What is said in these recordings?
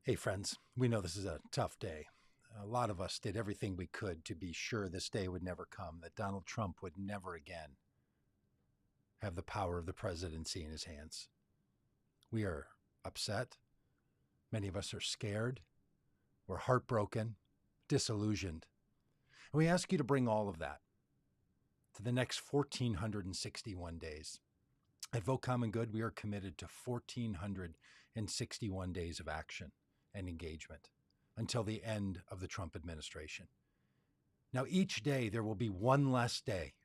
Hey, friends, we know this is a tough day. A lot of us did everything we could to be sure this day would never come, that Donald Trump would never again have the power of the presidency in his hands. We are upset. Many of us are scared. We're heartbroken, disillusioned. And we ask you to bring all of that to the next 1,461 days. At Vote Common Good, we are committed to 1,461 days of action and engagement until the end of the Trump administration. Now, each day there will be one less day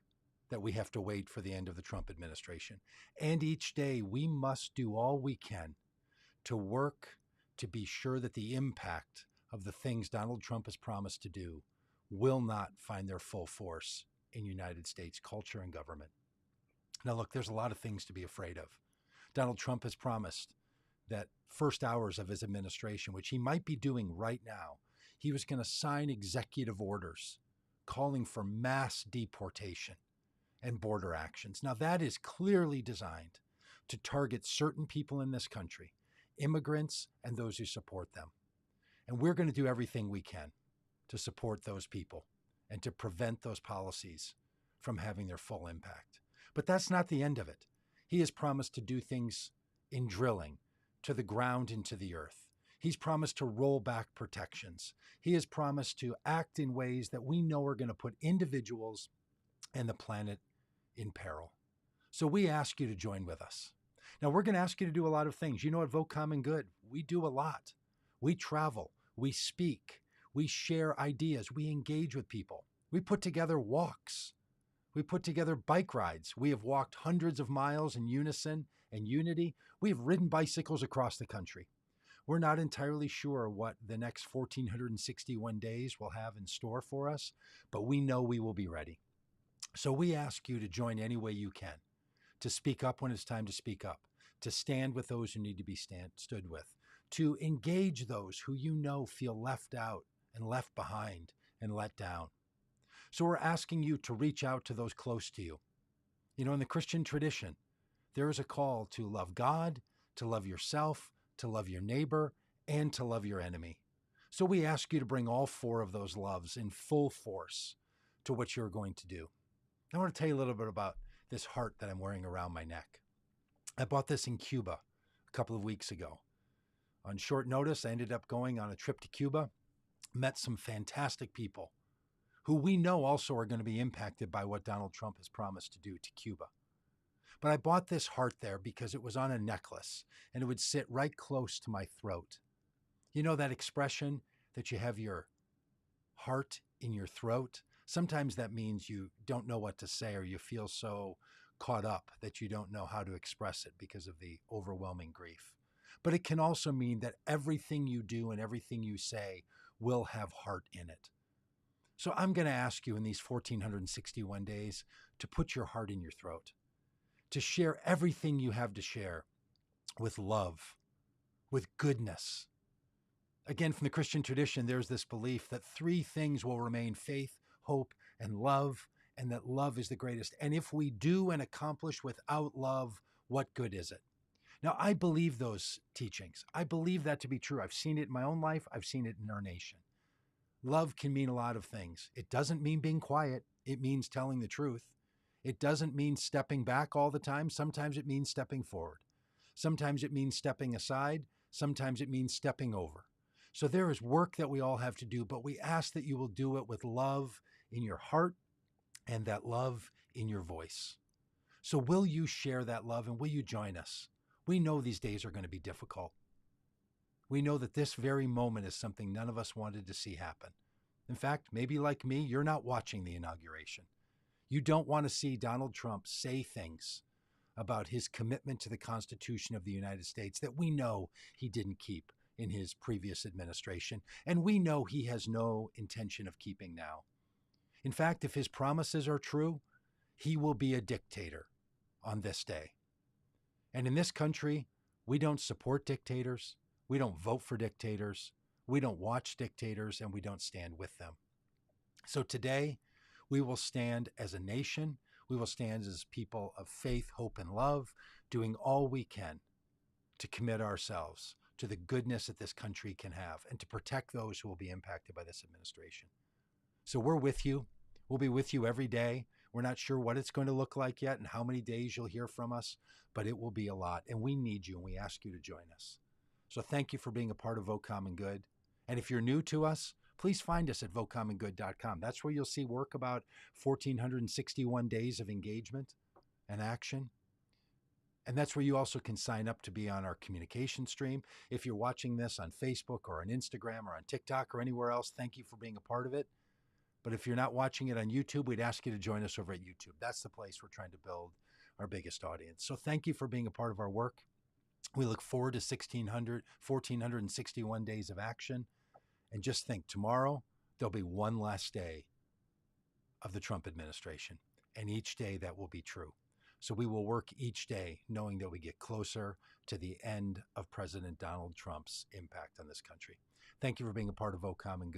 that we have to wait for the end of the Trump administration. And each day we must do all we can to work to be sure that the impact of the things Donald Trump has promised to do will not find their full force in United States culture and government. Now, look, there's a lot of things to be afraid of. Donald Trump has promised that first hours of his administration, which he might be doing right now, he was going to sign executive orders calling for mass deportation and border actions. Now, that is clearly designed to target certain people in this country, immigrants and those who support them. And we're going to do everything we can to support those people and to prevent those policies from having their full impact. But that's not the end of it. He has promised to do things in drilling, to the ground and to the earth. He's promised to roll back protections. He has promised to act in ways that we know are going to put individuals and the planet in peril. So we ask you to join with us. Now, we're going to ask you to do a lot of things. You know, at Vote Common Good, we do a lot. We travel, we speak, we share ideas, we engage with people. We put together walks. We put together bike rides. We have walked hundreds of miles in unison and unity. We have ridden bicycles across the country. We're not entirely sure what the next 1,461 days will have in store for us, but we know we will be ready. So we ask you to join any way you can, to speak up when it's time to speak up, to stand with those who need to be stood with, to engage those who you know feel left out and left behind and let down. So we're asking you to reach out to those close to you. You know, in the Christian tradition, there is a call to love God, to love yourself, to love your neighbor, and to love your enemy. So we ask you to bring all four of those loves in full force to what you're going to do. I want to tell you a little bit about this heart that I'm wearing around my neck. I bought this in Cuba a couple of weeks ago. On short notice, I ended up going on a trip to Cuba, met some fantastic people who we know also are going to be impacted by what Donald Trump has promised to do to Cuba. But I bought this heart there because it was on a necklace and it would sit right close to my throat. You know that expression that you have your heart in your throat? Sometimes that means you don't know what to say or you feel so caught up that you don't know how to express it because of the overwhelming grief. But it can also mean that everything you do and everything you say will have heart in it. So I'm going to ask you in these 1,461 days to put your heart in your throat, to share everything you have to share with love, with goodness. Again, from the Christian tradition, there's this belief that three things will remain: faith, hope, and love, and that love is the greatest. And if we do and accomplish without love, what good is it? Now, I believe those teachings. I believe that to be true. I've seen it in my own life. I've seen it in our nation. Love can mean a lot of things. It doesn't mean being quiet. It means telling the truth. It doesn't mean stepping back all the time. Sometimes it means stepping forward. Sometimes it means stepping aside. Sometimes it means stepping over. So there is work that we all have to do, but we ask that you will do it with love in your heart and that love in your voice. So will you share that love and will you join us? We know these days are going to be difficult. We know that this very moment is something none of us wanted to see happen. In fact, maybe like me, you're not watching the inauguration. You don't want to see Donald Trump say things about his commitment to the Constitution of the United States that we know he didn't keep in his previous administration, and we know he has no intention of keeping now. In fact, if his promises are true, he will be a dictator on this day. And in this country, we don't support dictators. We don't vote for dictators. We don't watch dictators, and we don't stand with them. So today, we will stand as a nation. We will stand as people of faith, hope, and love, doing all we can to commit ourselves to the goodness that this country can have and to protect those who will be impacted by this administration. So we're with you. We'll be with you every day. We're not sure what it's going to look like yet and how many days you'll hear from us, but it will be a lot. And we need you, and we ask you to join us. So thank you for being a part of Vote Common Good. And if you're new to us, please find us at votecommongood.com. That's where you'll see work about 1,461 days of engagement and action. And that's where you also can sign up to be on our communication stream. If you're watching this on Facebook or on Instagram or on TikTok or anywhere else, thank you for being a part of it. But if you're not watching it on YouTube, we'd ask you to join us over at YouTube. That's the place we're trying to build our biggest audience. So thank you for being a part of our work. We look forward to 1,461 days of action. And just think, tomorrow, there'll be one last day of the Trump administration. And each day that will be true. So we will work each day knowing that we get closer to the end of President Donald Trump's impact on this country. Thank you for being a part of Vote Common Good.